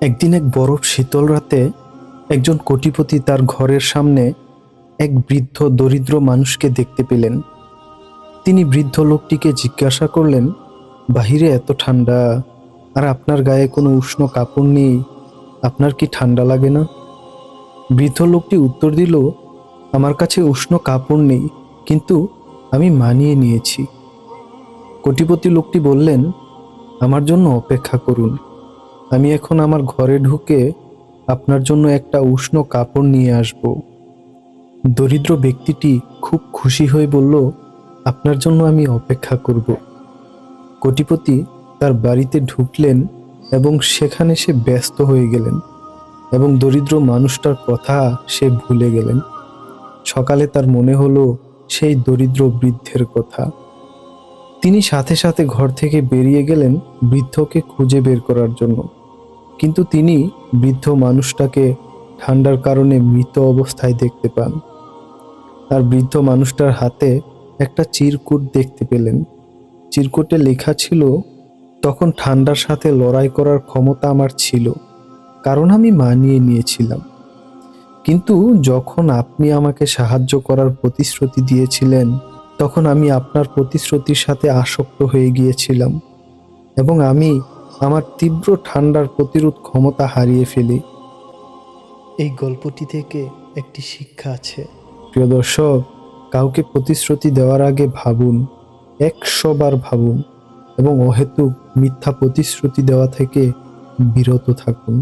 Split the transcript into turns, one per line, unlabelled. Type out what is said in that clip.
একদিন এক বরফ শীতল রাতে একজন কোটিপতি তার ঘরের সামনে এক বৃদ্ধ দরিদ্র মানুষকে দেখতে পেলেন। তিনি বৃদ্ধ লোকটিকে জিজ্ঞাসা করলেন, বাহিরে এত ঠান্ডা, আর আপনার গায়ে কোনো উষ্ণ কাপড় নেই, আপনার কি ঠান্ডা লাগে না? বৃদ্ধ লোকটি উত্তর দিল, আমার কাছে উষ্ণ কাপড় নেই, কিন্তু আমি মানিয়ে নিয়েছি। কোটিপতি লোকটি বললেন, আমার জন্য অপেক্ষা করুন, আমি এখন আমার ঘরে ঢুকে আপনার জন্য একটা উষ্ণ কাপড় নিয়ে আসব। দরিদ্র ব্যক্তিটি খুব খুশি হয়ে বলল, আপনার জন্য আমি অপেক্ষা করব। কোটিপতি তার বাড়িতে ঢুকলেন এবং সেখানে সে ব্যস্ত হয়ে গেলেন এবং দরিদ্র মানুষটার কথা সে ভুলে গেলেন। সকালে তার মনে হলো সেই দরিদ্র বৃদ্ধের কথা। তিনি সাথে সাথে ঘর থেকে বেরিয়ে গেলেন বৃদ্ধকে খুঁজে বের করার জন্য। কিন্তু তিনি বৃদ্ধ মানুষটাকে ঠান্ডার কারণে মৃত অবস্থায় দেখতে পান। আর বৃদ্ধ মানুষটার হাতে একটা চিরকুট দেখতে পেলেন। চিরকুটে লেখা ছিল, তখন ঠান্ডার সাথে লড়াই করার ক্ষমতা আমার ছিল, কারণ আমি মানিয়ে নিয়েছিলাম। কিন্তু যখন আপনি আমাকে সাহায্য করার প্রতিশ্রুতি দিয়েছিলেন, তখন আমি আপনার প্রতিশ্রুতির সাথে আসক্ত হয়ে গিয়েছিলাম এবং আমি আমার তীব্র ঠান্ডার প্রতিরোধ ক্ষমতা হারিয়ে ফেলি। এই গল্পটি থেকে একটি শিক্ষা আছে। প্রিয় দর্শক, কাউকে প্রতিশ্রুতি দেওয়ার আগে ভাবুন, 100 বার ভাবুন এবং অহেতুক মিথ্যা প্রতিশ্রুতি দেওয়া থেকে বিরত থাকুন।